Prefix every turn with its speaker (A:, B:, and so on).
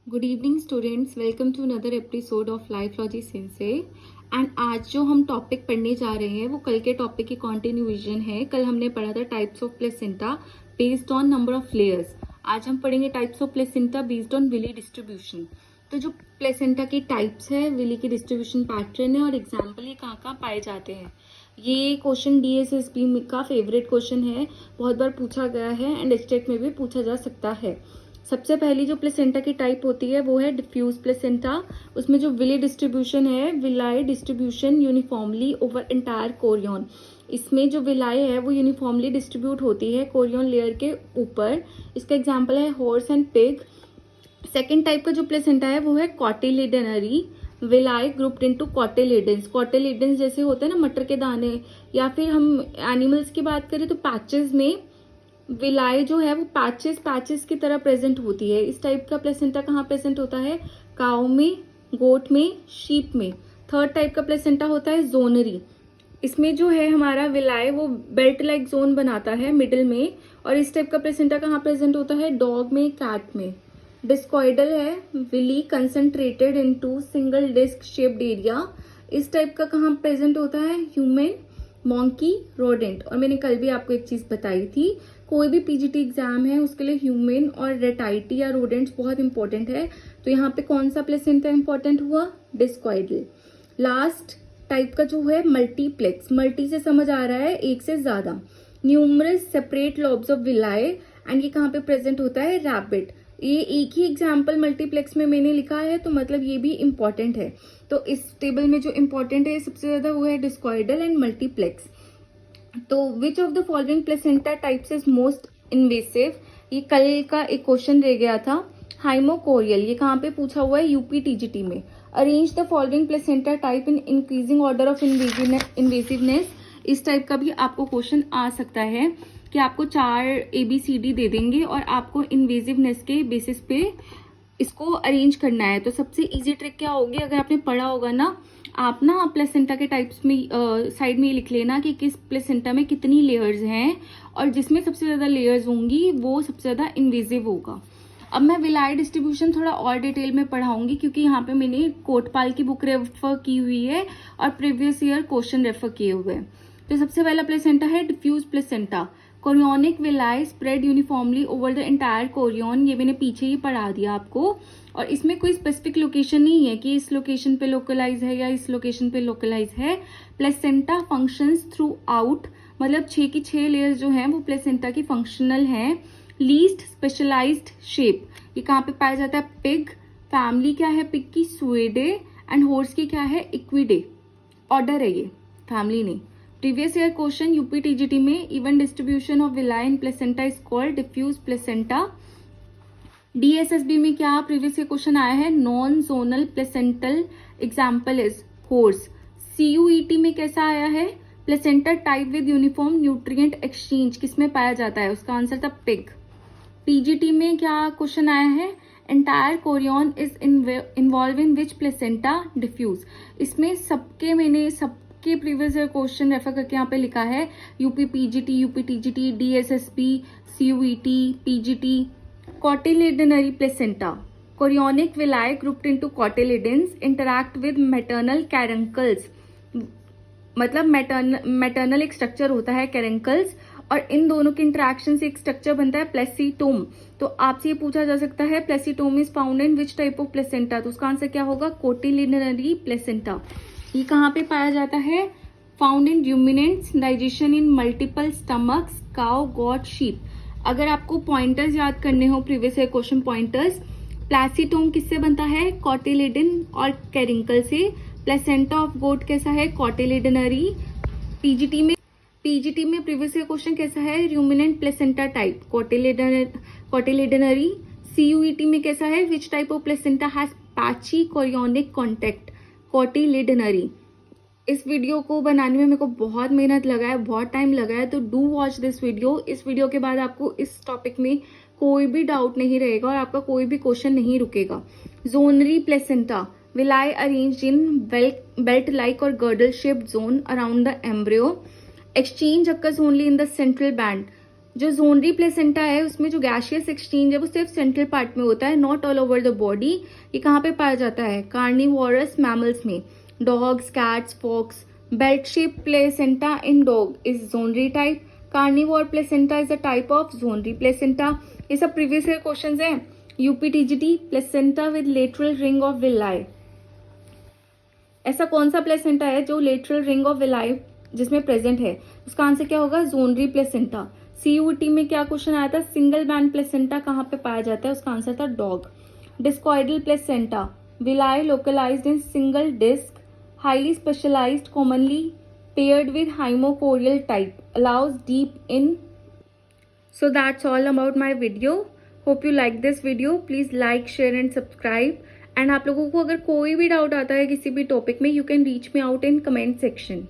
A: Good evening students, welcome to another episode of Lifelogy sense. And आज जो हम topic पढ़ने जा रहे हैं वो कल के टॉपिक की कॉन्टिन्यूएशन है। कल हमने पढ़ा था types of placenta based on number of layers. आज हम पढ़ेंगे types of placenta based on villi distribution. तो जो प्लेसेंटा की टाइप्स है, विली की डिस्ट्रीब्यूशन पैटर्न है और एग्जाम्पल ये कहाँ कहाँ पाए जाते हैं। ये क्वेश्चन DSSB का फेवरेट क्वेश्चन है, बहुत बार पूछा गया है एंड स्टेट में भी पूछा जा सकता है। सबसे पहली जो प्लेसेंटा की टाइप होती है वो है डिफ्यूज प्लेसेंटा। उसमें जो विली डिस्ट्रीब्यूशन है, villi distribution uniformly over entire chorion. इसमें जो विलाई है वो यूनिफॉर्मली डिस्ट्रीब्यूट होती है कोरियन लेयर के ऊपर। इसका एग्जांपल है horse and pig. Second type का जो प्लेसेंटा है वो है cotyledonary villi grouped into cotyledons. Cotyledons जैसे होते हैं ना मटर के दाने, या फिर हम एनिमल्स की बात करें तो पैचेस में विलाई जो है वो पैचेस की तरह प्रेजेंट होती है। इस टाइप का प्लेसेंटा कहाँ प्रेजेंट होता है? काउ में, गोट में, शीप में। थर्ड टाइप का प्लेसेंटा होता है जोनरी। इसमें जो है हमारा विलाई वो बेल्ट लाइक जोन बनाता है मिडिल में। और इस टाइप का प्लेसेंटा कहाँ प्रेजेंट होता है? डॉग में, कैट में। डिस्कॉइडल है villi concentrated into single disc shaped area. इस टाइप का कहाँ प्रेजेंट होता है? Human, monkey, rodent. और मैंने कल भी आपको एक चीज बताई थी, कोई भी पीजीटी एग्जाम है उसके लिए ह्यूमन और रेटाइटी या रोडेंट्स बहुत इंपॉर्टेंट है। तो यहाँ पे कौन सा प्लेसेंटा इंपॉर्टेंट हुआ? डिस्कॉइडल। लास्ट टाइप का जो है मल्टीप्लेक्स। मल्टी से समझ आ रहा है एक से ज्यादा। Numerous separate lobes of villi and ये कहाँ पे प्रेजेंट होता है? रैबिट। ये एक ही एग्जाम्पल मल्टीप्लेक्स में मैंने लिखा है तो मतलब ये भी इंपॉर्टेंट है। तो इस टेबल में जो इंपॉर्टेंट है सबसे ज्यादा वो है डिस्कॉइडल एंड मल्टीप्लेक्स। तो which of the following placenta types is most invasive? ये कल का एक क्वेश्चन रह गया था। हाइमोकोरियल, ये कहाँ पे पूछा हुआ है? यूपी टीजीटी में। Arrange the following placenta type in increasing order of invasiveness. इस टाइप का भी आपको क्वेश्चन आ सकता है कि आपको 4 ABCD दे देंगे और आपको इन्वेसिवनेस के बेसिस पे इसको अरेंज करना है। तो सबसे इजी ट्रिक क्या होगी, अगर आपने पढ़ा होगा ना, आप ना प्लेसेंटा के टाइप्स में साइड में ये लिख लेना कि किस प्लेसेंटा में कितनी लेयर्स हैं और जिसमें सबसे ज्यादा लेयर्स होंगी वो सबसे ज्यादा इन्वेसिव होगा। अब मैं विलाई डिस्ट्रीब्यूशन थोड़ा और डिटेल में पढ़ाऊंगी क्योंकि यहाँ पे मैंने कोटपाल की बुक रेफर की हुई है और प्रीवियस ईयर क्वेश्चन रेफर किए हुए हैं। तो सबसे पहला प्लेसेंटा है diffuse placenta. Chorionic villi spread uniformly over the entire chorion. ये मैंने पीछे ही पढ़ा दिया आपको। और इसमें कोई स्पेसिफिक लोकेशन नहीं है कि इस लोकेशन पे लोकलाइज है या इस लोकेशन पे लोकलाइज है। प्लेसेंटा फंक्शंस थ्रू आउट, मतलब 6 की 6 लेयर्स जो हैं वो प्लेसेंटा की फंक्शनल हैं। लीस्ट स्पेशलाइज्ड शेप, ये कहाँ पे पाया जाता है? पिग। फैमिली क्या है पिग की? सुएडे। एंड हॉर्स की क्या है? इक्विडे। ऑर्डर है ये, फैमिली नहीं। Previous year question UP TGT में even distribution of villi in placenta is called diffuse placenta. DSSB में क्या प्रीवियस ईयर क्वेश्चन आया है? Non zonal placental, example is horse. CUET में कैसा आया है? Placenta type with uniform nutrient exchange, किसमें पाया जाता है? उसका आंसर था पिग। PGT में क्या क्वेश्चन आया है? Entire chorion is involved in which placenta? Diffuse. इसमें सबके प्रीवियस ईयर क्वेश्चन रेफर करके यहाँ पे लिखा है UP PGT, UP TGT, DSSB, CUET, PGT। Cotyledonary placenta. Chorionic villi grouped into cotyledons interact with maternal caruncles. मतलब मैटरनल एक structure होता है कैरेंकल्स और इन दोनों के इंटरेक्शन से एक स्ट्रक्चर बनता है प्लेसीटोम। तो आपसे ये पूछा जा सकता है placentome is found in which type of placenta? तो उसका आंसर क्या होगा? Cotyledonary placenta. ये कहाँ पे पाया जाता है? Found in ruminants, digestion in multiple stomachs, cow, goat, sheep. अगर आपको पॉइंटर्स याद करने हो previous year question pointers, placentome किससे बनता है? कॉटिलिडन और कैरिंकल से। प्लेसेंटा ऑफ गोट कैसा है? कॉटिलिडनरी। पीजीटी में प्रीवियस ईयर क्वेश्चन कैसा है? Ruminant placenta type, cotyledonary. CUET में कैसा है? Which type of placenta has patchy chorionic contact? Cotyledonary. इस वीडियो को बनाने में मेरे को बहुत मेहनत लगा है, बहुत टाइम लगा है, तो डू वॉच दिस वीडियो। इस वीडियो के बाद आपको इस टॉपिक में कोई भी डाउट नहीं रहेगा और आपका कोई भी क्वेश्चन नहीं रुकेगा। Zonary placenta, villi arranged in belt like और girdle shaped zone around the embryo. Exchange occurs only in the central band. जो जोनरी प्लेसेंटा है उसमें जो गैशियस एक्सचेंज है वो सिर्फ सेंट्रल पार्ट में होता है, not all over the body. ये कहाँ पे पाया जाता है? कार्निवोरस मैमल्स में, dogs, cats, fox. Belt shape placenta in dog is zonary type. Carnivore placenta is a type of zonary placenta. ये सब प्रीवियस ईयर क्वेश्चंस हैं। UPTGT, placenta with lateral ring of villi. ऐसा कौन सा placenta है जो lateral ring of villi जिसमें present है? उसका आंसर क्या होगा? जोनरी प्लेसेंटा। सीयूटी में क्या क्वेश्चन आया था? सिंगल बैंड प्लेसेंटा कहाँ पे पाया जाता है? उसका आंसर था dog. Discoidal placenta, villi localised in single disc, highly specialised, commonly paired with hymochorial type, allows deep in. So that's all about my video. Hope you like this video. Please like, share and subscribe. And आप लोगों को अगर कोई भी doubt आता है किसी भी टॉपिक में, you can reach me out in comment section.